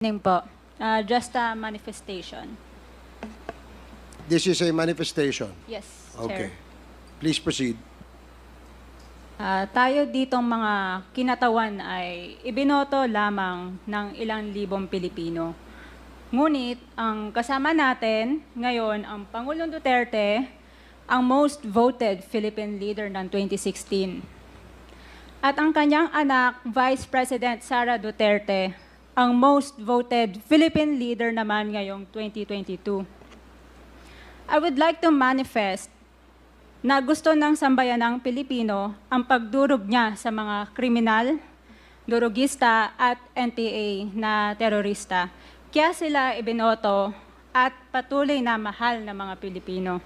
Evening po. Just a manifestation. This is a manifestation. Yes, Okay. Chair. Please proceed. Tayo ditong mga kinatawan ay ibinoto lamang ng ilang libong Pilipino. Ngunit ang kasama natin ngayon ang Pangulong Duterte, ang most voted Philippine leader ng 2016. At ang kanyang anak, Vice President Sara Duterte, ang most voted Philippine leader naman ngayong 2022. I would like to manifest na gusto ng sambayanang Pilipino ang pagdurog niya sa mga kriminal, durugista at NPA na terorista. Kaya sila ibinoto at patuloy na mahal ng mga Pilipino.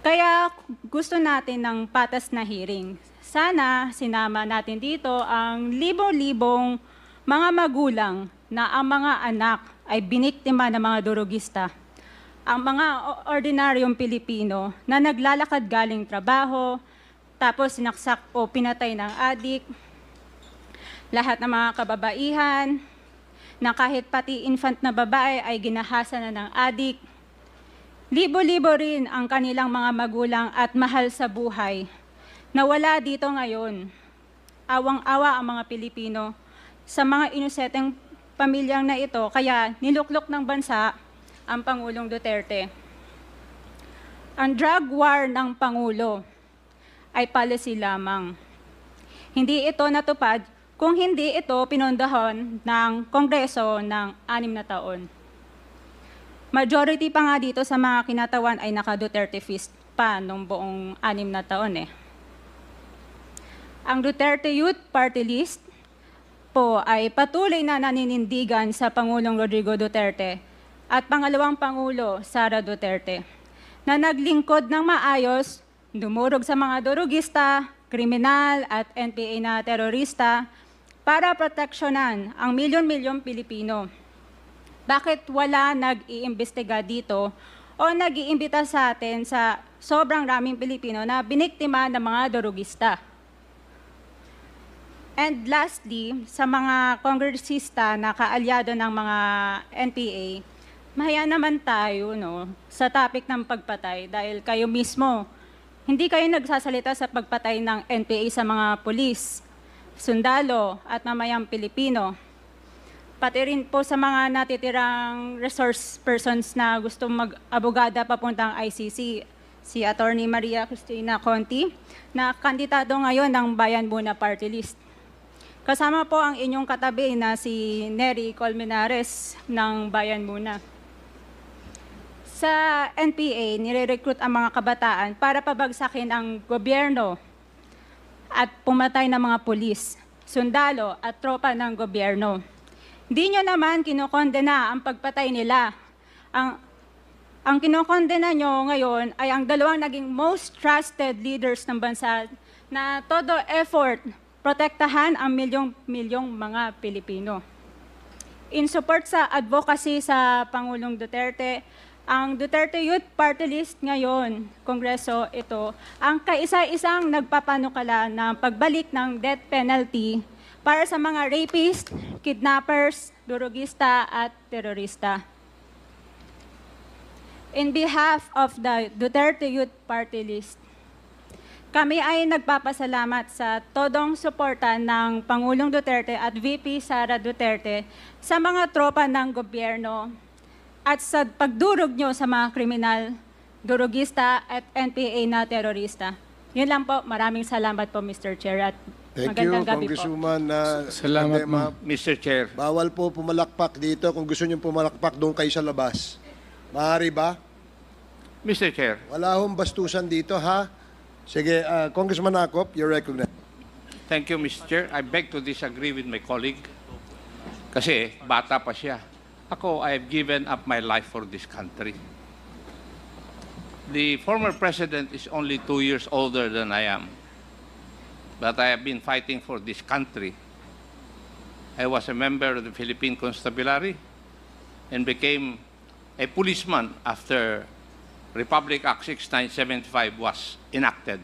Kaya gusto natin ng patas na hearing. Sana sinama natin dito ang libo-libong mga magulang na ang mga anak ay biniktima ng mga durugista. Ang mga ordinaryong Pilipino na naglalakad galing trabaho, tapos sinaksak o pinatay ng adik, lahat ng mga kababaihan, na kahit pati infant na babae ay ginahasa na ng adik. Libo-libo rin ang kanilang mga magulang at mahal sa buhay na wala dito ngayon. Awang-awa ang mga Pilipino sa mga inosenteng pamilyang na ito, kaya niluklok ng bansa ang Pangulong Duterte. Ang drug war ng Pangulo ay policy lamang. Hindi ito natupad kung hindi ito pinondohan ng Kongreso ng 6 na taon. Majority pa nga dito sa mga kinatawan ay naka-Duterte fist pa nung buong 6 na taon eh. Ang Duterte Youth Party List po ay patuloy na naninindigan sa Pangulong Rodrigo Duterte at pangalawang Pangulo, Sara Duterte, na naglingkod ng maayos, dumurog sa mga durugista, kriminal at NPA na terorista para proteksyonan ang milyon-milyong Pilipino. Bakit wala nag-iimbestiga dito o nag-iimbita sa atin sa sobrang raming Pilipino na biniktima ng mga durugista? And lastly, sa mga kongresista na kaalyado ng mga NPA, mahaya naman tayo sa topic ng pagpatay dahil kayo mismo, hindi kayo nagsasalita sa pagpatay ng NPA sa mga pulis, sundalo at mamayang Pilipino. Pati rin po sa mga natitirang resource persons na gusto mag-abogada papuntang ICC, si Attorney Maria Cristina Conti, na kandidato ngayon ng Bayan Muna Party List. Kasama po ang inyong katabi na si Nery Colmenares ng Bayan Muna. Sa NPA, nire-recruit ang mga kabataan para pabagsakin ang gobyerno at pumatay ng mga pulis, sundalo at tropa ng gobyerno. Hindi nyo naman kinokondena ang pagpatay nila. Ang kinokondena nyo ngayon ay ang dalawang naging most trusted leaders ng bansa na todo effort protektahan ang milyong-milyong mga Pilipino. In support sa advocacy sa Pangulong Duterte, ang Duterte Youth Party List ngayon, Kongreso ito, ang kaisa-isang nagpapanukala ng pagbalik ng death penalty para sa mga rapist, kidnappers, durugista at terorista. In behalf of the Duterte Youth Party List, kami ay nagpapasalamat sa todong suporta ng Pangulong Duterte at VP Sara Duterte sa mga tropa ng gobyerno at sa pagdurog nyo sa mga kriminal, durugista at NPA na terorista. Yun lang po. Maraming salamat po, Mr. Chair. At Thank you, magandang gabi po. Congresswoman. Salamat, Ma'am. Mr. Chair. Bawal po pumalakpak dito. Kung gusto niyo pumalakpak, doon kayo sa labas. Maaari ba? Mr. Chair, Wala hong bastusan dito, ha? Sige, Congressman Acop, you're recognized. thank you, Mr. Chair. I beg to disagree with my colleague. Kasi bata pa siya. Ako, I have given up my life for this country. The former president is only 2 years older than I am. But I have been fighting for this country. I was a member of the Philippine Constabulary and became a policeman after Republic Act 6975 was enacted.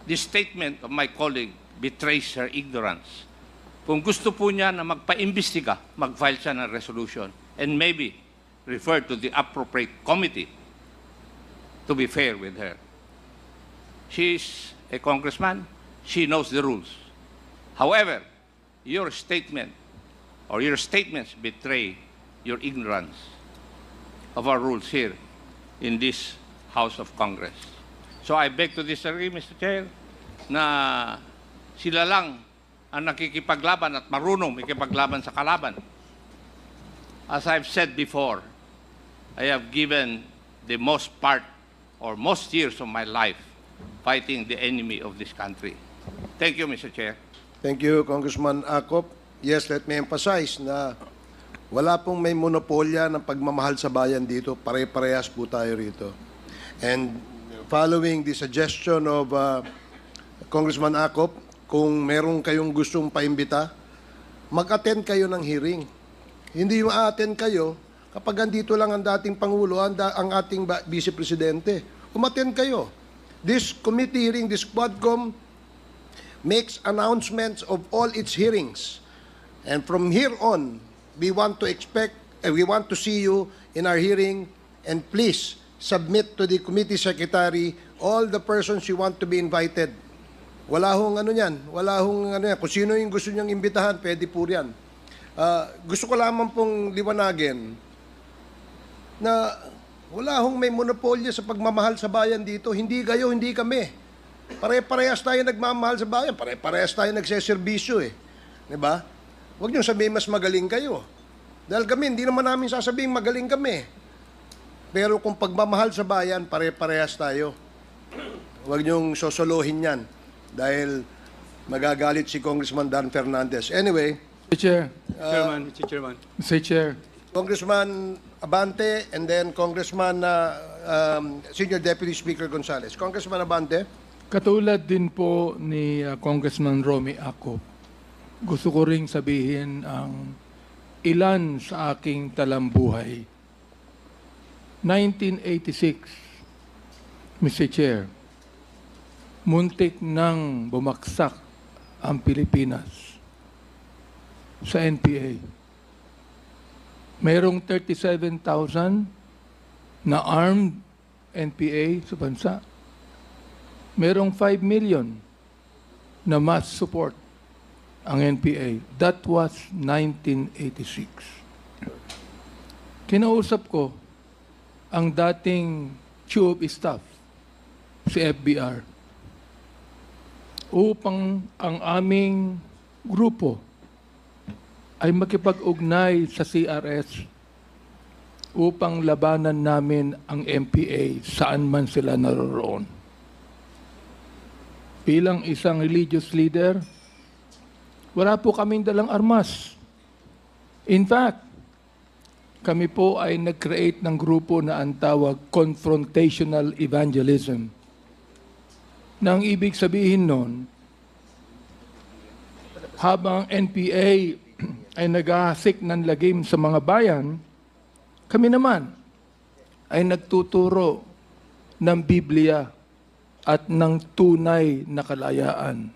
This statement of my colleague betrays her ignorance. Kung gusto po niya na magpa-imbestiga, mag-file siya ng resolution and maybe refer to the appropriate committee to be fair with her. She is a congressman. She knows the rules. However, your statement or your statements betray your ignorance of our rules here in this House of Congress. So I beg to disagree, Mr. Chair, na sila lang ang nakikipaglaban at marunong makipaglaban sa kalaban. As I've said before, I have given the most part or most years of my life fighting the enemy of this country. Thank you, Mr. Chair. Thank you, Congressman Acop. Yes, let me emphasize na wala pong may monopolya ng pagmamahal sa bayan dito. Pare-parehas po tayo rito. And following the suggestion of Congressman Acop, kung meron kayong gustong paimbita, mag-attend kayo ng hearing. Hindi yung a-attend kayo kapag andito lang ang dating Pangulo, ang ating Vice Presidente. Umattend kayo. This committee hearing, this Quadcom, makes announcements of all its hearings. And from here on, we want to see you in our hearing, and please submit to the committee secretary all the persons you want to be invited. Wala hong ano yan. Wala hong ano yan. Kung sino yung gusto niyang imbitahan, pwede po yan. Gusto ko lamang pong liwanagin na wala hong may monopolya sa pagmamahal sa bayan dito. Hindi kayo, hindi kami. Pare-parehas tayo nagmamahal sa bayan. Pare-parehas tayo nagseserbisyo eh. Diba? Huwag niyong sabihin mas magaling kayo. Dahil kami, hindi naman namin sasabihin magaling kami. Pero kung pagmamahal sa bayan, pare-parehas tayo. Huwag niyong sosolohin yan. Dahil magagalit si Congressman Dan Fernandez. Anyway, Mr. Chair, Mr. Chairman. Mr. Chair, Congressman Abante and then Congressman Senior Deputy Speaker Gonzales. Congressman Abante. katulad din po ni Congressman Romy Acop, gusto ko ring sabihin ang ilan sa aking talambuhay. 1986, Mr. Chair, muntik nang bumagsak ang Pilipinas sa NPA. Mayroong 37,000 na armed NPA sa bansa. Mayroong 5 million na mass support ang NPA. That was 1986. Kinausap ko ang dating Chief of Staff, si FBR, upang ang aming grupo ay makipag-ugnay sa CRS upang labanan namin ang NPA saan man sila naroroon. Bilang isang religious leader, wala po kaming dalang armas. In fact, kami po ay nag-create ng grupo na ang tawag confrontational evangelism. Na ang ibig sabihin nun, habang NPA ay naghahasik ng lagim sa mga bayan, kami naman ay nagtuturo ng Biblia at ng tunay na kalayaan.